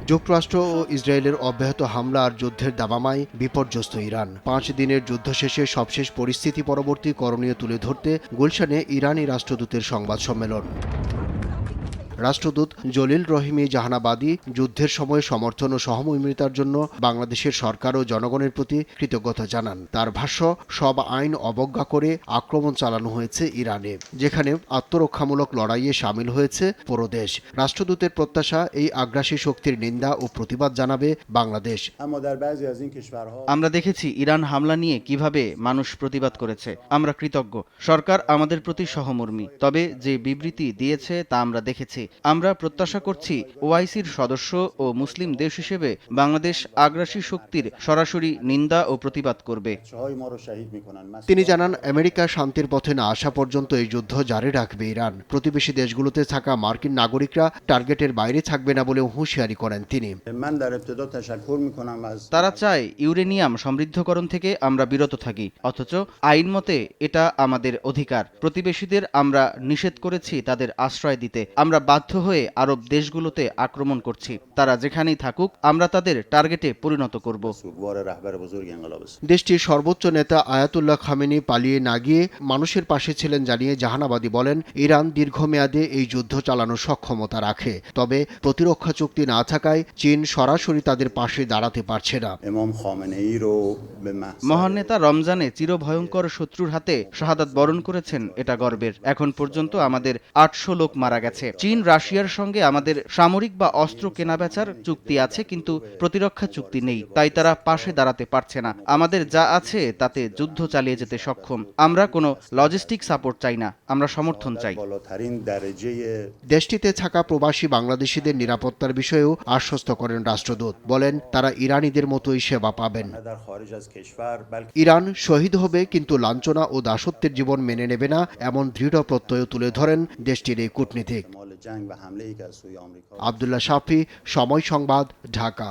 যুক্তরাষ্ট্র ও ইসরায়েলের অব্যাহত হামলা আর যুদ্ধের দাবামায় বিপর্যস্ত ইরান। 5 দিনের যুদ্ধ শেষে সবশেষ পরিস্থিতি পরবর্তী করণীয় তুলে ধরতে গুলশানে ইরানি রাষ্ট্রদূতের সংবাদ সম্মেলন। রাষ্ট্রদূত জলিল রহিমি জাহানাবাদী যুদ্ধের সময় সমর্থন ও সহমর্মিতার জন্য বাংলাদেশের সরকার ও জনগণের প্রতি কৃতজ্ঞতা জানান। তার ভাষ্য, সব আইন অবজ্ঞা করে আক্রমণ চালানো হয়েছে ইরানে, যেখানে আত্মরক্ষামূলক লড়াইয়ে সামিল হয়েছে পুরো দেশ। রাষ্ট্রদূতের প্রত্যাশা, এই আগ্রাসী শক্তির নিন্দা ও প্রতিবাদ জানাবে বাংলাদেশ। আমরা দেখেছি ইরান হামলা নিয়ে কিভাবে মানুষ প্রতিবাদ করেছে। আমরা কৃতজ্ঞ। সরকার আমাদের প্রতি সহমর্মী। তবে যে বিবৃতি দিয়েছে তা আমরা দেখেছি। আমরা প্রত্যাশা করছি ওআইসির সদস্য ও মুসলিম দেশ হিসেবে বাংলাদেশ আগ্রাসী শক্তির সরাসরি নিন্দা ও প্রতিবাদ করবে। তিনি জানান, আমেরিকা শান্তির পথে না আসা পর্যন্ত এই যুদ্ধ জারি রাখবে ইরান। প্রতিবেশী দেশগুলোতে থাকা মার্কিন নাগরিকরা টার্গেটের বাইরে থাকবে না বলেও হুঁশিয়ারি করেন তিনি। তারা চায় ইউরেনিয়াম সমৃদ্ধকরণ থেকে আমরা বিরত থাকি, অথচ আইন মতে এটা আমাদের অধিকার। প্রতিবেশীদের আমরা নিষেধ করেছি তাদের আশ্রয় দিতে। আমরা বাধ্য হয়ে আরব দেশগুলোতে আক্রমণ করছি। তারা যেখানেই থাকুক, আমরা তাদের টার্গেটে পরিণত করব। দেশটির সর্বোচ্চ নেতা আয়াতুল্লাহ খামেনি পালিয়ে না গিয়ে মানুষের পাশে ছিলেন জানিয়ে জাহানাবাদী বলেন, ইরান দীর্ঘমেয়াদে এই যুদ্ধ চালানোর সক্ষমতা রাখে, তবে প্রতিরক্ষা চুক্তি না থাকায় চীন সরাসরি তাদের পাশে দাঁড়াতে পারছে না। মহান নেতা রমজানে চিরভয়ঙ্কর শত্রুর হাতে শাহাদাত বরণ করেছেন, এটা গর্বের। এখন পর্যন্ত আমাদের 800 লোক মারা গেছে। চীন রাশিয়ার সঙ্গে আমাদের সামরিক বা অস্ত্র কেনাবেচার চুক্তি আছে, কিন্তু প্রতিরক্ষা চুক্তি নেই, তাই তারা পাশে দাঁড়াতে পারছে না। আমাদের যা আছে তাতে যুদ্ধ চালিয়ে যেতে সক্ষম। আমরা কোনো লজিস্টিক সাপোর্ট চাই না, আমরা সমর্থন চাই। দেশটিতে থাকা প্রবাসী বাংলাদেশিদের নিরাপত্তার বিষয়েও আশ্বস্ত করেন রাষ্ট্রদূত। বলেন, তারা ইরানিদের মতোই সেবা পাবেন। ইরান শহীদ হবে, কিন্তু লাঞ্ছনা ও দাসত্বের জীবন মেনে নেবে না, এমন দৃঢ় প্রত্যয় তুলে ধরেন দেশটির এই কূটনীতিক। আব্দুল্লাহ শাফি, সময় সংবাদ, ঢাকা।